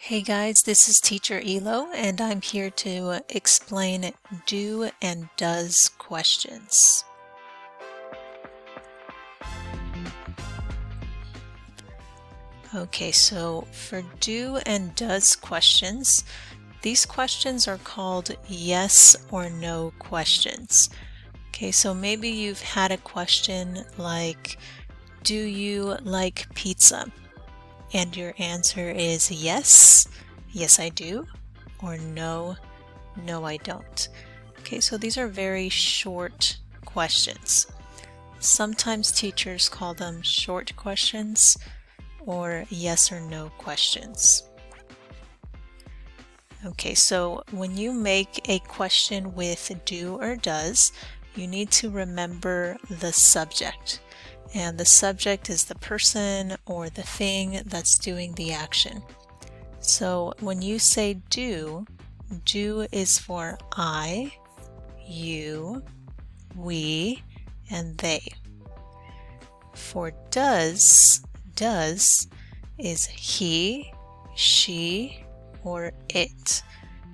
Hey guys, this is Teacher Elo, and I'm here to explain do and does questions. Okay, so for do and does questions, these questions are called yes or no questions. Okay, so maybe you've had a question like, do you like pizza? And your answer is yes, yes I do, or no, no I don't. Okay, so these are very short questions. Sometimes teachers call them short questions or yes or no questions. Okay, so when you make a question with do or does, you need to remember the subject. And the subject is the person or the thing that's doing the action. So when you say do is for I, you, we, and they. For does is he, she, or it.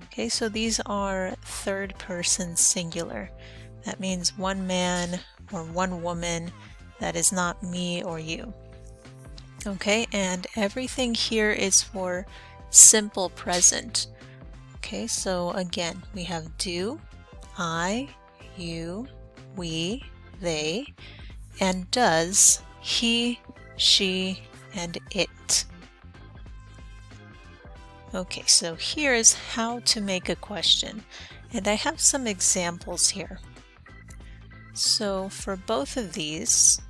Okay, so these are third person singular. That means one man or one woman. That is not me or you. Okay, and everything here is for simple present. Okay, so again, we have do, I, you, we, they, and does, he, she, and it. Okay, so here is how to make a question, and I have some examples here. So for both of these,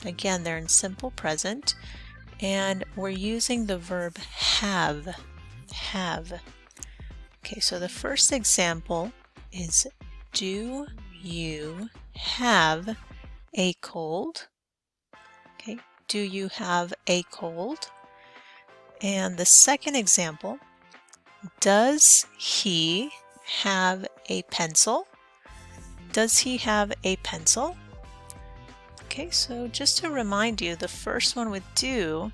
again, they're in simple present, and we're using the verb have. Okay, so the first example is, do you have a cold? Okay, do you have a cold? And the second example, does he have a pencil? Does he have a pencil? Okay, so just to remind you, the first one with do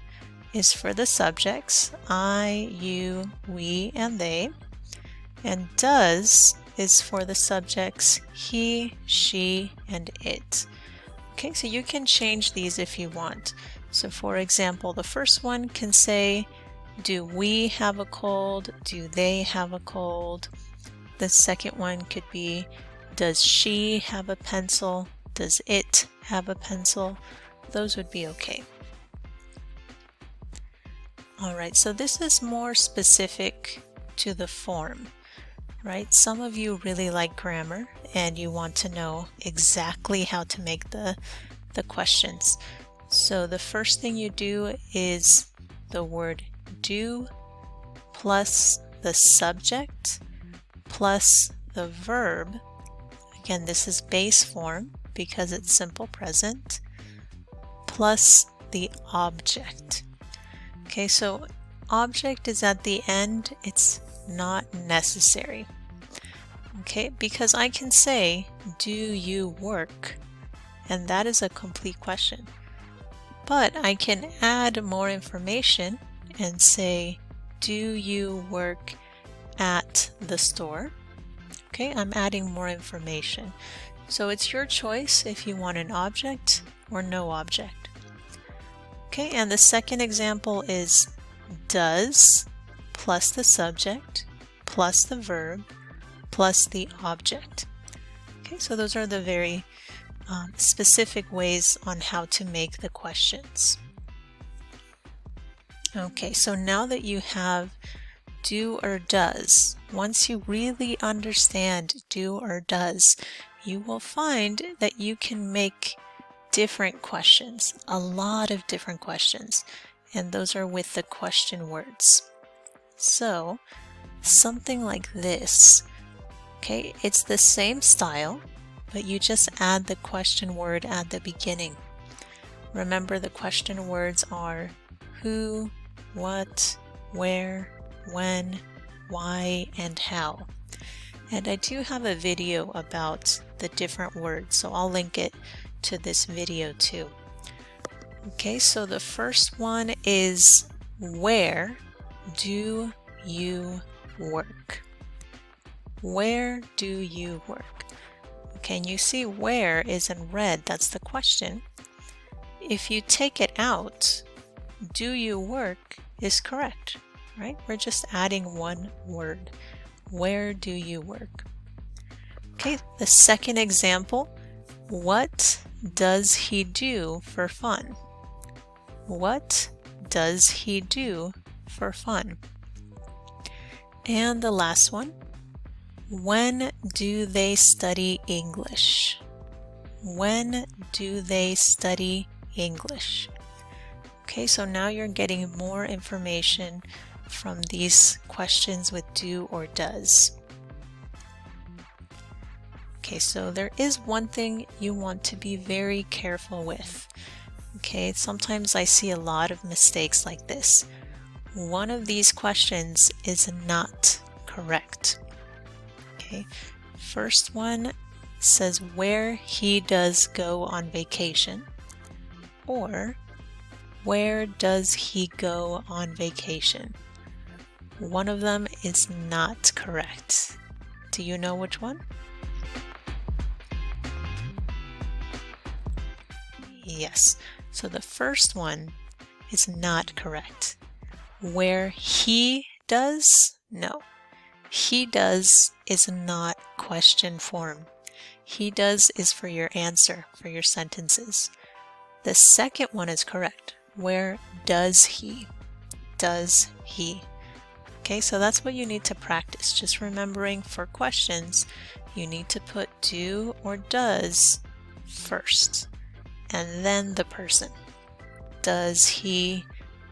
is for the subjects, I, you, we, and they. And does is for the subjects, he, she, and it. Okay, so you can change these if you want. So for example, the first one can say, do we have a cold? Do they have a cold? The second one could be, does she have a pencil? Does it have a pencil? Those would be okay. Alright, so this is more specific to the form, right? Some of you really like grammar and you want to know exactly how to make the questions. So the first thing you do is the word do plus the subject plus the verb. Again, this is base form because it's simple present, plus the object. Okay, so object is at the end, it's not necessary. Okay, because I can say, do you work? And that is a complete question. But I can add more information and say, do you work at the store? Okay, I'm adding more information. So it's your choice if you want an object or no object. Okay, and the second example is does plus the subject plus the verb plus the object. Okay, so those are the very specific ways on how to make the questions. Okay, so now that you have do or does, once you really understand do or does, you will find that you can make different questions, a lot of different questions, and those are with the question words. So something like this, okay, it's the same style, but you just add the question word at the beginning. Remember, the question words are who, what, where, when, why, and how. And I do have a video about the different words, so I'll link it to this video too. Okay, so the first one is where do you work? Where do you work? Okay, and you see where is in red, that's the question. If you take it out, do you work is correct, right? We're just adding one word. Where do you work? Okay, the second example, what does he do for fun? What does he do for fun? And the last one, when do they study English? When do they study English? Okay, so now you're getting more information from these questions with do or does. Okay, so there is one thing you want to be very careful with. Okay, sometimes I see a lot of mistakes like this. One of these questions is not correct. Okay, first one says where he does go on vacation, or where does he go on vacation? One of them is not correct. Do you know which one? Yes, so the first one is not correct. Where he does? No. He does is not question form. He does is for your answer, for your sentences. The second one is correct. Where does he? Does he? Okay, so that's what you need to practice. Just remembering for questions, you need to put do or does first, and then the person. Does he?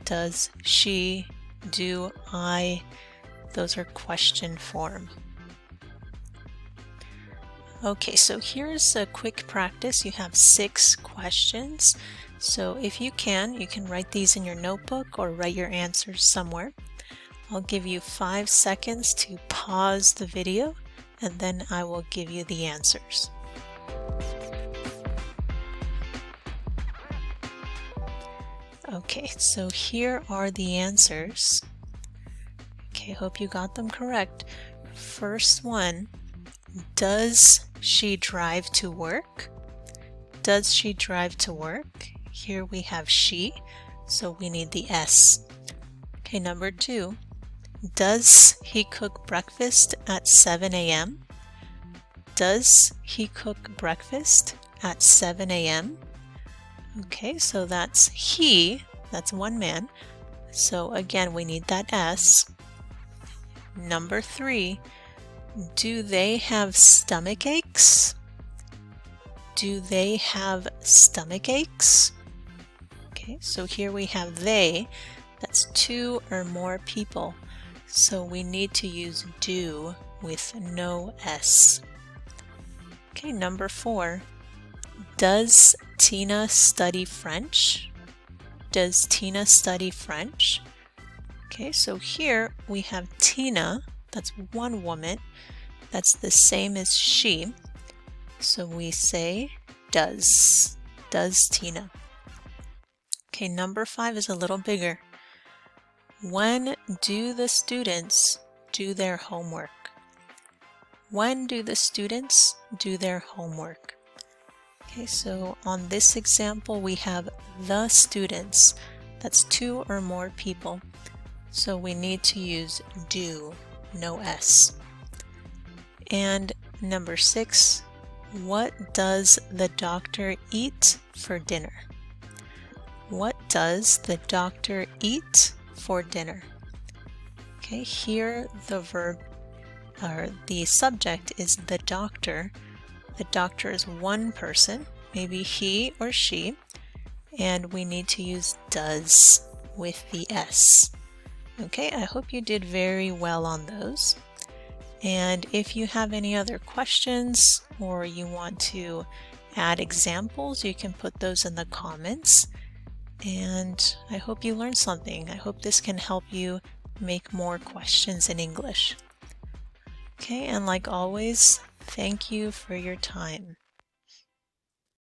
Does she? Do I? Those are question form. Okay, so here's a quick practice. You have 6 questions. So if you can write these in your notebook or write your answers somewhere. I'll give you 5 seconds to pause the video, and then I will give you the answers. Okay, so here are the answers. Okay, hope you got them correct. First one, does she drive to work? Does she drive to work? Here we have she, so we need the S. Okay, number 2, does he cook breakfast at 7 a.m.? Does he cook breakfast at 7 a.m.? Okay, so that's he, that's one man. So again, we need that S. Number 3, do they have stomach aches? Do they have stomach aches? Okay, so here we have they, that's 2 or more people. So we need to use do with no S. Okay, number 4, does Tina study French? Does Tina study French? Okay, so here we have Tina, that's one woman, that's the same as she. So we say does. Does Tina? Okay, number 5 is a little bigger. When do the students do their homework? When do the students do their homework? Okay, so on this example we have the students. That's 2 or more people. So we need to use do, no S. And number 6, what does the doctor eat for dinner? What does the doctor eat for dinner? Okay, here the verb or the subject is the doctor. The doctor is one person, maybe he or she, and we need to use does with the S. Okay, I hope you did very well on those. And if you have any other questions or you want to add examples, you can put those in the comments. And I hope you learned something. I hope this can help you make more questions in English. Okay, and like always, thank you for your time.